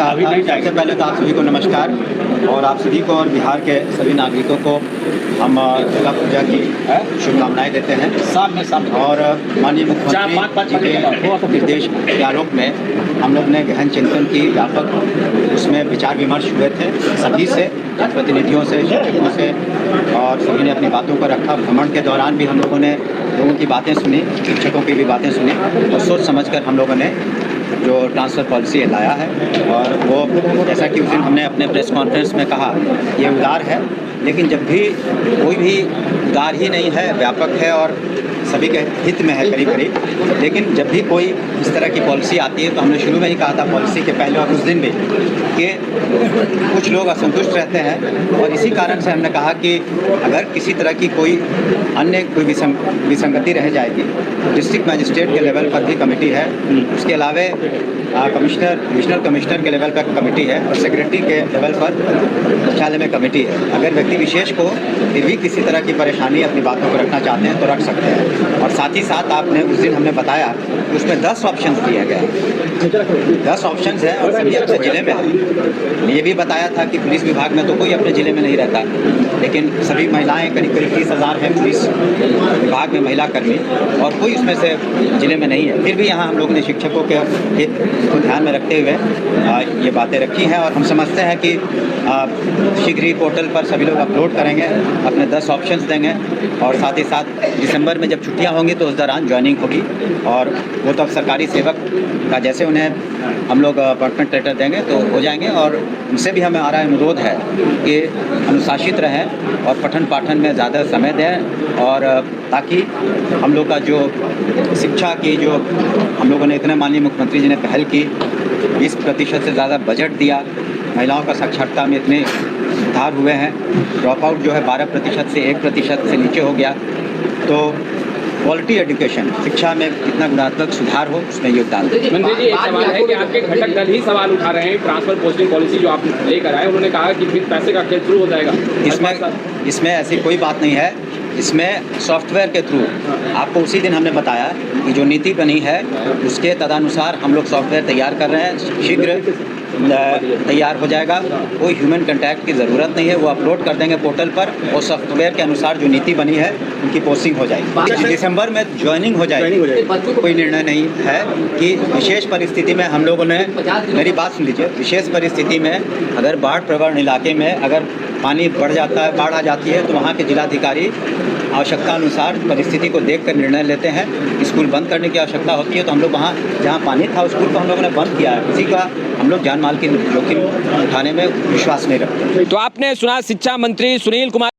सबसे पहले तो आप सभी को नमस्कार और आप सभी को और बिहार के सभी नागरिकों को हम दुर्गा पूजा की शुभकामनाएं देते हैं। और माननीय मुख्यमंत्री जी के निर्देश के आलोक में हम लोग ने गहन चिंतन की, व्यापक उसमें विचार विमर्श हुए थे सभी से, प्रतिनिधियों से, शिक्षकों से, और सभी ने अपनी बातों को रखा। भ्रमण के दौरान भी हम लोगों ने लोगों की बातें सुनी, शिक्षकों की भी बातें सुनी और सोच समझकर हम लोगों ने जो ट्रांसफ़र पॉलिसी लाया है। और वो जैसा कि उस दिन हमने अपने प्रेस कॉन्फ्रेंस में कहा, ये उदार है, लेकिन जब भी कोई भी उदार ही नहीं है, व्यापक है और सभी के हित में है करीब करीब। लेकिन जब भी कोई इस तरह की पॉलिसी आती है तो हमने शुरू में ही कहा था पॉलिसी के पहले और उस दिन भी कि कुछ लोग असंतुष्ट रहते हैं, और इसी कारण से हमने कहा कि अगर किसी तरह की कोई अन्य कोई विसंगति रह जाएगी, डिस्ट्रिक्ट मजिस्ट्रेट के लेवल पर भी कमेटी है, उसके अलावा डिविजनल कमिश्नर के लेवल पर कमेटी है और सेक्रेटरी के लेवल पर मुख्यालय में कमेटी है। अगर व्यक्ति विशेष को फिर भी किसी तरह की परेशानी अपनी बातों को रखना चाहते हैं तो रख सकते हैं। और साथ ही साथ आपने उस दिन हमने बताया कि उसमें 10 ऑप्शन दिए गए, 10 ऑप्शन हैं और सभी अपने ज़िले में है। ये भी बताया था कि पुलिस विभाग में तो कोई अपने ज़िले में नहीं रहता, लेकिन सभी महिलाएं करीब 30,000 हैं पुलिस विभाग में महिला कर्मी, और कोई उसमें से ज़िले में नहीं है। फिर भी यहाँ हम लोग ने शिक्षकों के हित को ध्यान में रखते हुए ये बातें रखी हैं, और हम समझते हैं कि शीघ्र ही पोर्टल पर सभी लोग अपलोड करेंगे, अपने 10 ऑप्शंस देंगे, और साथ ही साथ दिसंबर में जब छुट्टियां होंगी तो उस दौरान ज्वाइनिंग होगी। और वो तो अब सरकारी सेवक का जैसे उन्हें हम लोग अपॉइंटमेंट लेटर देंगे तो हो जाएंगे। और उनसे भी हमारा अनुरोध है कि अनुशासित रहें और पठन पाठन में ज़्यादा समय दें, और ताकि हम लोग का जो शिक्षा की जो हम लोगों ने इतने माननीय मुख्यमंत्री जी ने पहल की, 20% से ज़्यादा बजट दिया, महिलाओं का साक्षरता में इतने सुधार हुए हैं, ड्रॉप आउट जो है 12% से 1% से नीचे हो गया। तो क्वालिटी एजुकेशन, शिक्षा में कितना गुणात्मक सुधार हो उसमें योगदान दें। मंत्री जी, एक सवाल है कि आपके घटक दल ही सवाल उठा रहे हैं, ट्रांसफर पोस्टिंग पॉलिसी जो आप लेकर आए, उन्होंने कहा कि फिर पैसे का खेल शुरू हो जाएगा। इसमें ऐसी कोई बात नहीं है। इसमें सॉफ्टवेयर के थ्रू आपको उसी दिन हमने बताया कि जो नीति बनी है उसके तदनुसार हम लोग सॉफ्टवेयर तैयार कर रहे हैं, शीघ्र तैयार हो जाएगा। कोई ह्यूमन कंटैक्ट की ज़रूरत नहीं है, वो अपलोड कर देंगे पोर्टल पर और सॉफ्टवेयर के अनुसार जो नीति बनी है उनकी पोस्टिंग हो जाएगी। दिसंबर में ज्वाइनिंग हो जाएगी। कोई निर्णय नहीं है कि विशेष परिस्थिति में हम लोगों ने, मेरी बात सुन लीजिए, विशेष परिस्थिति में अगर बाढ़ प्रवण इलाके में अगर पानी बढ़ जाता है, बाढ़ आ जाती है, तो वहाँ के जिलाधिकारी आवश्यकता अनुसार परिस्थिति को देखकर निर्णय लेते हैं। स्कूल बंद करने की आवश्यकता होती है तो हम लोग वहाँ जहाँ पानी था उस स्कूल को हम लोगों ने बंद किया है। किसी का हम लोग जान माल की जोखिम उठाने में विश्वास नहीं रखते। तो आपने सुना शिक्षा मंत्री सुनील कुमार